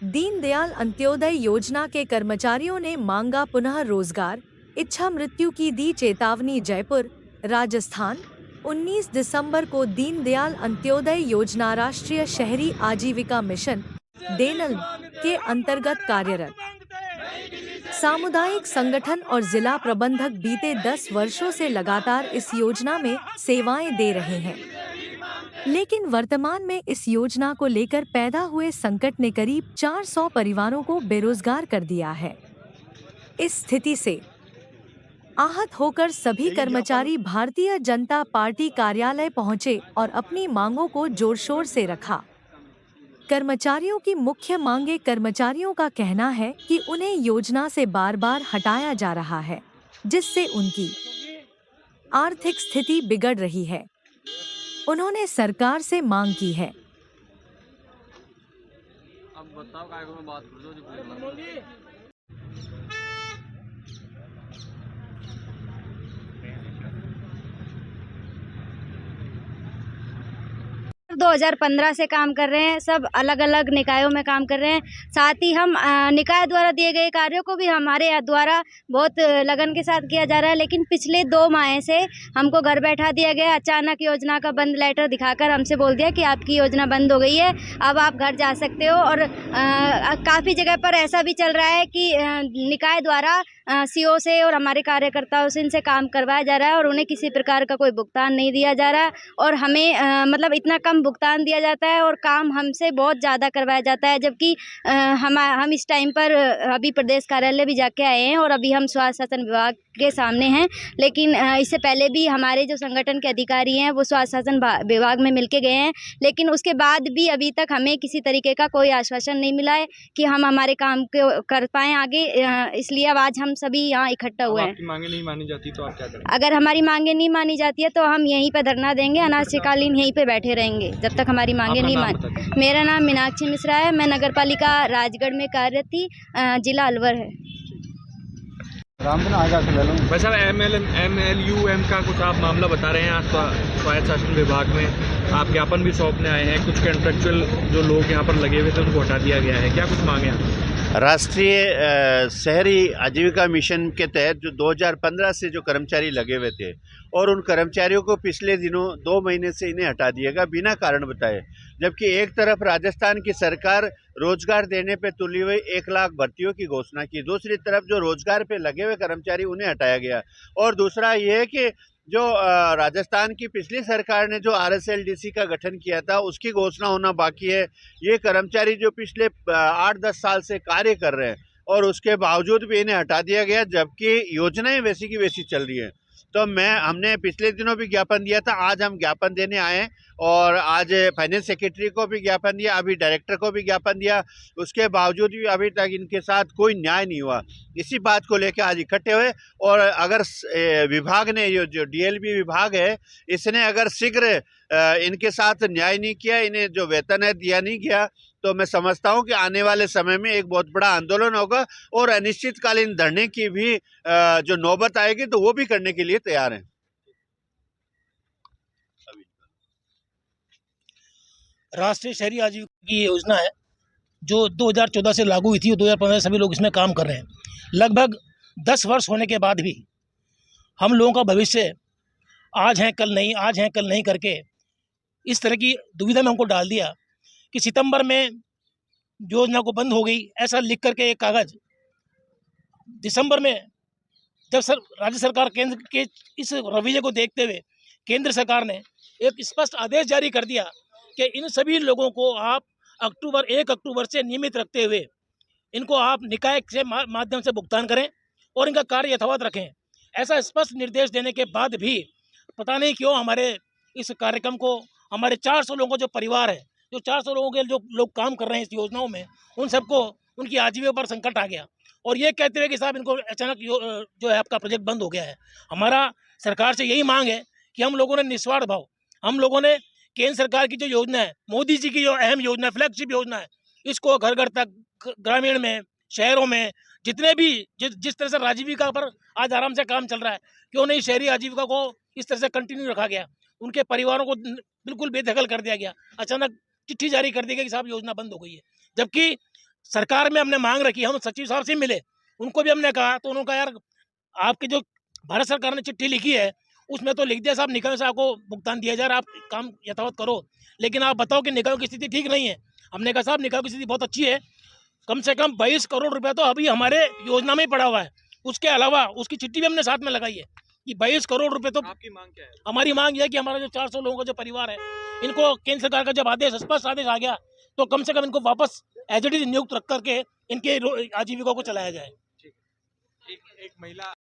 दीनदयाल अंत्योदय योजना के कर्मचारियों ने मांगा पुनः रोजगार, इच्छा मृत्यु की दी चेतावनी। जयपुर, राजस्थान, 19 दिसंबर को दीनदयाल अंत्योदय योजना राष्ट्रीय शहरी आजीविका मिशन डेनल के अंतर्गत कार्यरत सामुदायिक संगठन और जिला प्रबंधक बीते 10 वर्षों से लगातार इस योजना में सेवाएं दे रहे हैं। लेकिन वर्तमान में इस योजना को लेकर पैदा हुए संकट ने करीब 400 परिवारों को बेरोजगार कर दिया है। इस स्थिति से आहत होकर सभी कर्मचारी भारतीय जनता पार्टी कार्यालय पहुंचे और अपनी मांगों को जोर-शोर से रखा। कर्मचारियों की मुख्य मांगे। कर्मचारियों का कहना है कि उन्हें योजना से बार-बार हटाया जा रहा है, जिससे उनकी आर्थिक स्थिति बिगड़ रही है। उन्होंने सरकार से मांग की है। अब बताओ काय को मैं बात करूं जो 2015 से काम कर रहे हैं, सब अलग अलग निकायों में काम कर रहे हैं। साथ ही हम निकाय द्वारा दिए गए कार्यों को भी हमारे द्वारा बहुत लगन के साथ किया जा रहा है। लेकिन पिछले 2 माह से हमको घर बैठा दिया गया। अचानक योजना का बंद लेटर दिखाकर हमसे बोल दिया कि आपकी योजना बंद हो गई है, अब आप घर जा सकते हो। और काफ़ी जगह पर ऐसा भी चल रहा है कि निकाय द्वारा सीओ से और हमारे कार्यकर्ताओं से इनसे काम करवाया जा रहा है और उन्हें किसी प्रकार का कोई भुगतान नहीं दिया जा रहा है। और हमें मतलब इतना कम भुगतान दिया जाता है और काम हमसे बहुत ज़्यादा करवाया जाता है। जबकि हम इस टाइम पर अभी प्रदेश कार्यालय भी जाके आए हैं और अभी हम स्वास्थ्य शासन विभाग के सामने हैं। लेकिन इससे पहले भी हमारे जो संगठन के अधिकारी हैं वो स्वास्थ्य शासन विभाग में मिलके गए हैं, लेकिन उसके बाद भी अभी तक हमें किसी तरीके का कोई आश्वासन नहीं मिला है कि हम हमारे काम को कर पाएँ आगे। इसलिए अब आज हम सभी यहाँ इकट्ठा हुए हैं। आपकी मांगे नहीं मानी जाती तो आप क्या करेंगे? अगर हमारी मांगे नहीं मानी जाती है तो हम यहीं पे धरना देंगे, अनाश्रकालीन यहीं पे बैठे रहेंगे जब तक हमारी मांगे नहीं मानी। मेरा नाम मीनाक्षी मिश्रा है, मैं नगर पालिका राजगढ़ में कार्यरत थी, जिला अलवर है। भाई साहब, MLUM का कुछ आप मामला बता रहे हैं। आज स्वायत्त शासन विभाग में आप ज्ञापन भी सौंपने आए हैं। कुछ कंट्रेक्चुअल जो लोग यहाँ पर लगे हुए थे उनको हटा दिया गया है, क्या कुछ मांगे हैं? राष्ट्रीय शहरी आजीविका मिशन के तहत जो 2015 से जो कर्मचारी लगे हुए थे और उन कर्मचारियों को पिछले दिनों 2 महीने से इन्हें हटा दिया गया बिना कारण बताए। जबकि एक तरफ राजस्थान की सरकार रोजगार देने पे तुली हुई 1 लाख भर्तियों की घोषणा की, दूसरी तरफ जो रोजगार पे लगे हुए कर्मचारी उन्हें हटाया गया। और दूसरा ये है कि जो राजस्थान की पिछली सरकार ने जो RSLDC का गठन किया था उसकी घोषणा होना बाकी है। ये कर्मचारी जो पिछले 8-10 साल से कार्य कर रहे हैं और उसके बावजूद भी इन्हें हटा दिया गया, जबकि योजनाएं वैसी की वैसी चल रही हैं। तो हमने पिछले दिनों भी ज्ञापन दिया था, आज हम ज्ञापन देने आए हैं और आज फाइनेंस सेक्रेटरी को भी ज्ञापन दिया, अभी डायरेक्टर को भी ज्ञापन दिया। उसके बावजूद भी अभी तक इनके साथ कोई न्याय नहीं हुआ। इसी बात को लेकर आज इकट्ठे हुए और अगर विभाग ने जो DLB विभाग है इसने अगर शीघ्र इनके साथ न्याय नहीं किया, इन्हें जो वेतन है दिया नहीं गया, तो मैं समझता हूं कि आने वाले समय में एक बहुत बड़ा आंदोलन होगा और अनिश्चितकालीन धरने की भी जो नौबत आएगी तो वो भी करने के लिए तैयार हैं। राष्ट्रीय शहरी आजीविका की योजना है जो 2014 से लागू हुई थी और 2015 सभी लोग इसमें काम कर रहे हैं। लगभग 10 वर्ष होने के बाद भी हम लोगों का भविष्य आज है कल नहीं, आज है कल नहीं करके इस तरह की दुविधा में हमको डाल दिया कि सितंबर में योजना को बंद हो गई ऐसा लिख करके एक कागज़, दिसंबर में जब राज्य सरकार केंद्र के इस रवैये को देखते हुए केंद्र सरकार ने एक स्पष्ट आदेश जारी कर दिया कि इन सभी लोगों को आप 1 अक्टूबर से नियमित रखते हुए इनको आप निकाय के माध्यम से भुगतान करें और इनका कार्य यथावत रखें। ऐसा स्पष्ट निर्देश देने के बाद भी पता नहीं क्यों हमारे इस कार्यक्रम को, हमारे 400 लोगों का जो परिवार है, जो 400 लोगों के जो लोग काम कर रहे हैं इस योजनाओं में, उन सबको उनकी आजीविका पर संकट आ गया और ये कहते हुए कि साहब इनको अचानक जो है आपका प्रोजेक्ट बंद हो गया है। हमारा सरकार से यही मांग है कि हम लोगों ने निस्वार्थ भाव, हम लोगों ने केंद्र सरकार की जो योजना है, मोदी जी की जो अहम योजना, फ्लैगशिप योजना है, इसको घर घर तक, ग्रामीण में, शहरों में जितने भी जिस तरह से आजीविका पर आज आराम से काम चल रहा है, क्यों नहीं शहरी आजीविका को इस तरह से कंटिन्यू रखा गया। उनके परिवारों को बिल्कुल बेदखल कर दिया गया। अचानक चिट्ठी जारी कर दी गई कि साहब योजना बंद हो गई है, जबकि सरकार में हमने मांग रखी, हम सचिव साहब से मिले, उनको भी हमने कहा, तो उन्होंने कहा यार आपकी जो भारत सरकार ने चिट्ठी लिखी है उसमें तो लिख दिया साहब निकायों से आपको भुगतान दिया जा रहा है, आप काम यथावत करो, लेकिन आप बताओ कि निकायों की स्थिति ठीक नहीं है। हमने कहा साहब निकायों की स्थिति बहुत अच्छी है, कम से कम 22 करोड़ रुपया तो अभी हमारे योजना में ही पड़ा हुआ है, उसके अलावा उसकी चिट्ठी भी हमने साथ में लगाई है कि 22 करोड़ रुपए तो। आपकी मांग क्या है? हमारी मांग यह है कि हमारा जो 400 लोगों का जो परिवार है, इनको केंद्र सरकार का जब आदेश स्पष्ट आदेश आ गया तो कम से कम इनको वापस एज इट इज नियुक्त रख करके इनके आजीविका को चलाया जाए। एक महिला